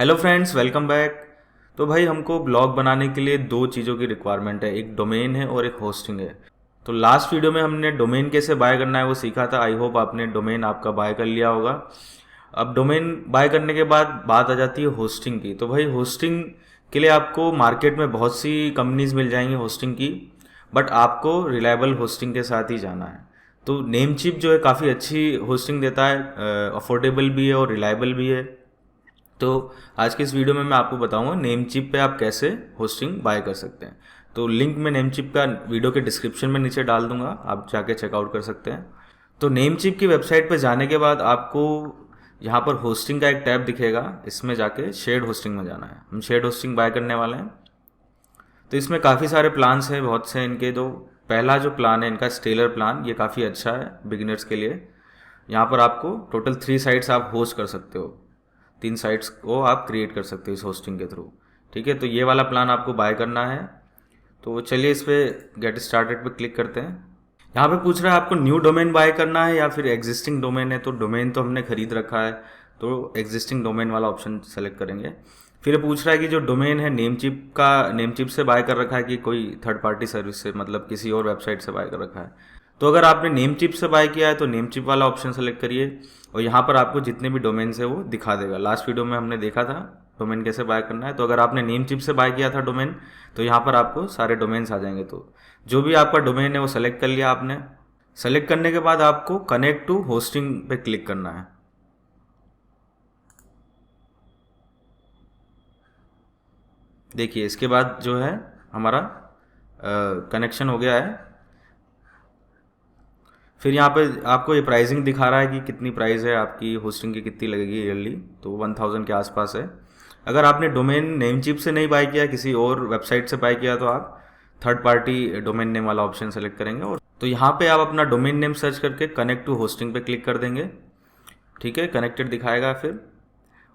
Hello friends, welcome back. तो भाई हमको ब्लॉग बनाने के लिए दो चीज़ों की रिक्वायरमेंट है, एक डोमेन है और एक होस्टिंग है। तो लास्ट वीडियो में हमने डोमेन कैसे बाय करना है वो सीखा था। आई होप आपने डोमेन आपका बाय कर लिया होगा। अब डोमेन बाय करने के बाद बात आ जाती है होस्टिंग की। तो भाई होस्टिंग के लिए आपको मार्केट में बहुत सी कंपनीज मिल जाएंगी होस्टिंग की, बट आपको रिलायबल होस्टिंग के साथ ही जाना है। तो नेमचिप जो है काफ़ी अच्छी होस्टिंग देता है, अफोर्डेबल भी है और रिलायबल भी है। तो आज के इस वीडियो में मैं आपको बताऊंगा नेमचिप पे आप कैसे होस्टिंग बाय कर सकते हैं। तो लिंक मैं नेमचिप का वीडियो के डिस्क्रिप्शन में नीचे डाल दूंगा, आप जाके चेकआउट कर सकते हैं। तो नेमचिप की वेबसाइट पे जाने के बाद आपको यहाँ पर होस्टिंग का एक टैब दिखेगा, इसमें जाके शेयर्ड होस्टिंग में जाना है। हम शेयर्ड होस्टिंग बाय करने वाले हैं। तो इसमें काफ़ी सारे प्लान्स हैं, बहुत से इनके। जो पहला जो प्लान है इनका स्टेलर प्लान, ये काफ़ी अच्छा है बिगिनर्स के लिए। यहाँ पर आपको टोटल 3 साइट्स आप होस्ट कर सकते हो, 3 साइट्स को आप क्रिएट कर सकते हो इस होस्टिंग के थ्रू। ठीक है, तो ये वाला प्लान आपको बाय करना है। तो चलिए इस पर गेट स्टार्टेड पे क्लिक करते हैं। यहाँ पे पूछ रहा है आपको न्यू डोमेन बाय करना है या फिर एग्जिस्टिंग डोमेन है। तो डोमेन तो हमने खरीद रखा है, तो एग्जिस्टिंग डोमेन वाला ऑप्शन सेलेक्ट करेंगे। फिर ये पूछ रहा है कि जो डोमेन है नेमचिप का, नेमचिप से बाय कर रखा है कि कोई थर्ड पार्टी सर्विस से, मतलब किसी और वेबसाइट से बाय कर रखा है। तो अगर आपने नेमचिप से बाय किया है तो नेमचिप वाला ऑप्शन सेलेक्ट करिए, और यहाँ पर आपको जितने भी डोमेन्स है वो दिखा देगा। लास्ट वीडियो में हमने देखा था डोमेन कैसे बाय करना है। तो अगर आपने नेमचिप से बाय किया था डोमेन, तो यहाँ पर आपको सारे डोमेन्स आ जाएंगे। तो जो भी आपका डोमेन है वो सेलेक्ट कर लिया आपने। सेलेक्ट करने के बाद आपको कनेक्ट टू होस्टिंग पे क्लिक करना है। देखिए इसके बाद जो है हमारा कनेक्शन हो गया है। फिर यहाँ पे आपको ये प्राइसिंग दिखा रहा है कि कितनी प्राइस है आपकी होस्टिंग की, कितनी लगेगी ईयरली। तो 1000 के आसपास है। अगर आपने डोमेन नेमचिप से नहीं बाय किया, किसी और वेबसाइट से बाय किया, तो आप थर्ड पार्टी डोमेन नेम वाला ऑप्शन सेलेक्ट करेंगे। और तो यहाँ पे आप अपना डोमेन नेम सर्च करके कनेक्ट टू होस्टिंग पे क्लिक कर देंगे। ठीक है, कनेक्टेड दिखाएगा। फिर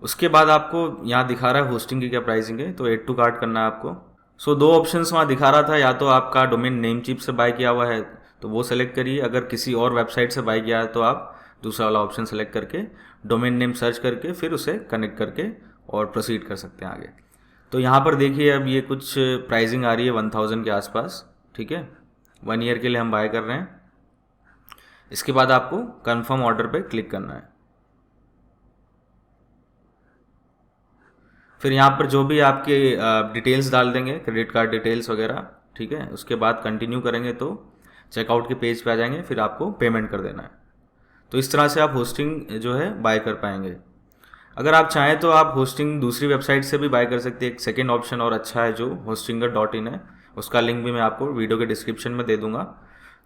उसके बाद आपको यहाँ दिखा रहा है होस्टिंग की क्या प्राइसिंग है, तो एड टू कार्ट करना है आपको। सो दो ऑप्शंस वहाँ दिखा रहा था, या तो आपका डोमेन नेम चिप से बाय किया हुआ है तो वो सेलेक्ट करिए, अगर किसी और वेबसाइट से बाय किया है तो आप दूसरा वाला ऑप्शन सेलेक्ट करके डोमेन नेम सर्च करके फिर उसे कनेक्ट करके और प्रोसीड कर सकते हैं आगे। तो यहाँ पर देखिए अब ये कुछ प्राइसिंग आ रही है 1000 के आसपास। ठीक है, 1 ईयर के लिए हम बाय कर रहे हैं। इसके बाद आपको कन्फर्म ऑर्डर पे क्लिक करना है। फिर यहाँ पर जो भी आपके डिटेल्स डाल देंगे, क्रेडिट कार्ड डिटेल्स वगैरह। ठीक है, उसके बाद कंटिन्यू करेंगे तो चेकआउट के पेज पे आ जाएंगे, फिर आपको पेमेंट कर देना है। तो इस तरह से आप होस्टिंग जो है बाय कर पाएंगे। अगर आप चाहें तो आप होस्टिंग दूसरी वेबसाइट से भी बाय कर सकते हैं। एक सेकेंड ऑप्शन और अच्छा है जो hostinger.in है, उसका लिंक भी मैं आपको वीडियो के डिस्क्रिप्शन में दे दूंगा।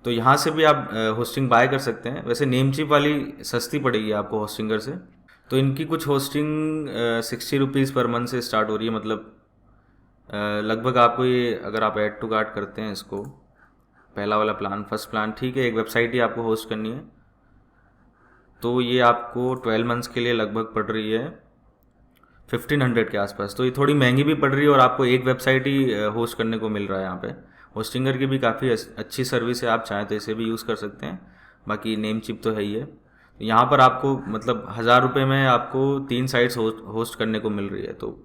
तो यहाँ से भी आप होस्टिंग बाय कर सकते हैं। वैसे नेमचिप वाली सस्ती पड़ेगी आपको होस्टिंगर से। तो इनकी कुछ होस्टिंग 60 रुपीज़ पर मंथ से स्टार्ट हो रही है। मतलब लगभग आपको ये, अगर आप ऐड टू कार्ट करते हैं इसको, पहला वाला प्लान, फर्स्ट प्लान, ठीक है, एक वेबसाइट ही आपको होस्ट करनी है, तो ये आपको 12 मंथ्स के लिए लगभग पड़ रही है 1500 के आसपास। तो ये थोड़ी महंगी भी पड़ रही है और आपको एक वेबसाइट ही होस्ट करने को मिल रहा है यहाँ पे। होस्टिंगर की भी काफ़ी अच्छी सर्विस है, आप चाहें तो इसे भी यूज़ कर सकते हैं। बाकी नेम चिप तो है ही है। तो यहाँ पर आपको मतलब 1000 रुपये में आपको 3 साइट्स होस्ट करने को मिल रही है, तो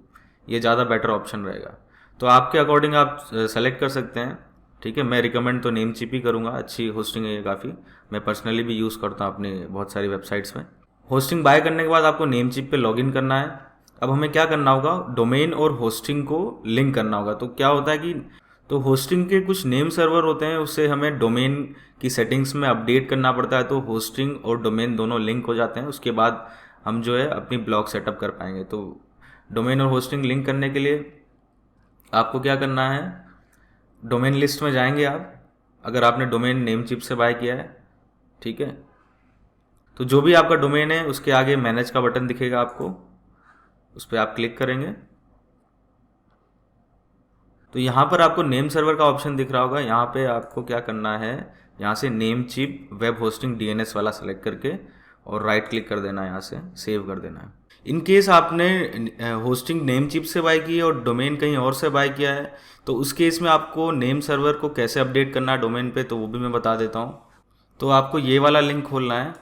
ये ज़्यादा बेटर ऑप्शन रहेगा। तो आपके अकॉर्डिंग आप सेलेक्ट कर सकते हैं। ठीक है, मैं रिकमेंड तो नेम चिप ही करूँगा, अच्छी होस्टिंग है ये काफ़ी। मैं पर्सनली भी यूज़ करता हूँ अपने बहुत सारी वेबसाइट्स में। होस्टिंग बाय करने के बाद आपको नेम चिप पे लॉगिन करना है। अब हमें क्या करना होगा, डोमेन और होस्टिंग को लिंक करना होगा। तो क्या होता है कि तो होस्टिंग के कुछ नेम सर्वर होते हैं, उससे हमें डोमेन की सेटिंग्स में अपडेट करना पड़ता है। तो होस्टिंग और डोमेन दोनों लिंक हो जाते हैं, उसके बाद हम जो है अपनी ब्लॉग सेटअप कर पाएंगे। तो डोमेन और होस्टिंग लिंक करने के लिए आपको क्या करना है, डोमेन लिस्ट में जाएंगे आप, अगर आपने डोमेन नेम चिप से बाय किया है। ठीक है, तो जो भी आपका डोमेन है उसके आगे मैनेज का बटन दिखेगा आपको, उस पर आप क्लिक करेंगे। तो यहाँ पर आपको नेम सर्वर का ऑप्शन दिख रहा होगा। यहाँ पे आपको क्या करना है, यहाँ से name chip web hosting DNS वाला सेलेक्ट करके और राइट क्लिक कर देना है, यहाँ से सेव कर देना है। इन केस आपने होस्टिंग नेम चिप से बाय की है और डोमेन कहीं और से बाय किया है, तो उस केस में आपको नेम सर्वर को कैसे अपडेट करना है डोमेन पे, तो वो भी मैं बता देता हूँ। तो आपको ये वाला लिंक खोलना है।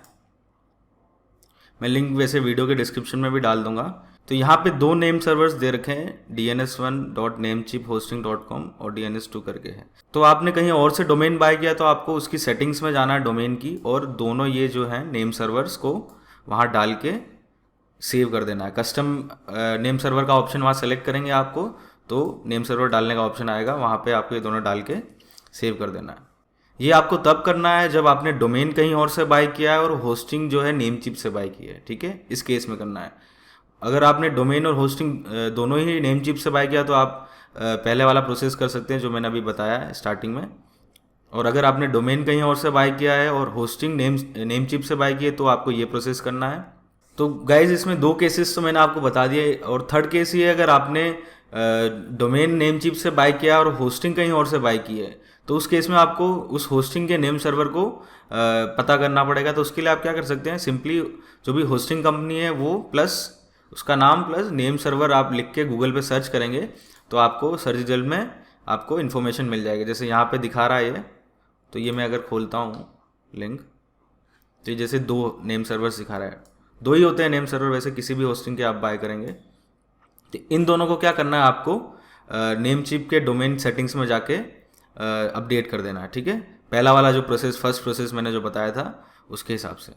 मैं लिंक वैसे वीडियो के डिस्क्रिप्शन में भी डाल दूंगा। तो यहाँ पे 2 नेम सर्वर्स दे रखे हैं, dns1.namecheaphosting.com और dns2 करके है। तो आपने कहीं और से डोमेन बाय किया तो आपको उसकी सेटिंग्स में जाना है डोमेन की, और दोनों ये जो है नेम सर्वर्स को वहाँ डाल के सेव कर देना है। कस्टम नेम सर्वर का ऑप्शन वहाँ सेलेक्ट करेंगे आपको, तो नेम सर्वर डालने का ऑप्शन आएगा, वहाँ पे आपको ये दोनों डाल के सेव कर देना है। ये आपको तब करना है जब आपने डोमेन कहीं और से बाय किया है और होस्टिंग जो है नेमचिप से बाय की है, ठीक है, इस केस में करना है। अगर आपने डोमेन और होस्टिंग दोनों ही नेमचिप से बाय किया तो आप पहले वाला प्रोसेस कर सकते हैं जो मैंने अभी बताया है स्टार्टिंग में। और अगर आपने डोमेन कहीं और से बाय किया है और होस्टिंग नेमचिप से बाय की है तो आपको ये प्रोसेस करना है। तो गाइज इसमें 2 केसेस तो मैंने आपको बता दिए, और थर्ड केस ये है अगर आपने डोमेन नेमचिप से बाय किया और होस्टिंग कहीं और से बाय की है, तो उस केस में आपको उस होस्टिंग के नेम सर्वर को पता करना पड़ेगा। तो उसके लिए आप क्या कर सकते हैं, सिंपली जो भी होस्टिंग कंपनी है वो प्लस उसका नाम प्लस नेम सर्वर आप लिख के गूगल पे सर्च करेंगे तो आपको सर्च रिजल्ट में आपको इन्फॉर्मेशन मिल जाएगी। जैसे यहाँ पे दिखा रहा है ये, तो ये मैं अगर खोलता हूँ लिंक, तो ये जैसे 2 नेम सर्वर्स दिखा रहा है, 2 ही होते हैं नेम सर्वर वैसे किसी भी होस्टिंग के आप बाय करेंगे। तो इन दोनों को क्या करना है, आपको नेम चिप के डोमेन सेटिंग्स में जाके अपडेट कर देना है, ठीक है। पहला वाला जो प्रोसेस, फर्स्ट प्रोसेस मैंने जो बताया था उसके हिसाब से।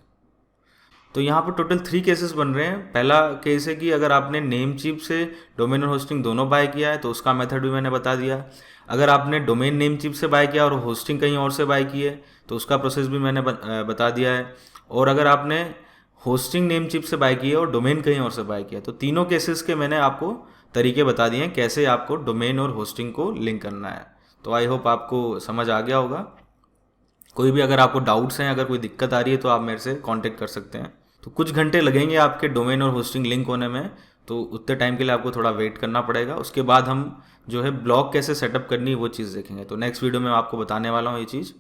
तो यहाँ पर टोटल 3 केसेस बन रहे हैं। पहला केस है कि अगर आपने नेम चिप से डोमेन और होस्टिंग दोनों बाय किया है तो उसका मेथड भी मैंने बता दिया। अगर आपने डोमेन नेम चिप से बाय किया और होस्टिंग कहीं और से बाय की है तो उसका प्रोसेस भी मैंने बता दिया है। और अगर आपने होस्टिंग नेम चिप से बाय की है और डोमेन कहीं और से बाय किया, तो तीनों केसेस के मैंने आपको तरीके बता दिए हैं कैसे आपको डोमेन और होस्टिंग को लिंक करना है। तो आई होप आपको समझ आ गया होगा। कोई भी अगर आपको डाउट्स हैं, अगर कोई दिक्कत आ रही है तो आप मेरे से कांटेक्ट कर सकते हैं। तो कुछ घंटे लगेंगे आपके डोमेन और होस्टिंग लिंक होने में, तो उतने टाइम के लिए आपको थोड़ा वेट करना पड़ेगा। उसके बाद हम जो है ब्लॉग कैसे सेटअप करनी है वो चीज़ देखेंगे। तो नेक्स्ट वीडियो में मैं आपको बताने वाला हूँ ये चीज़।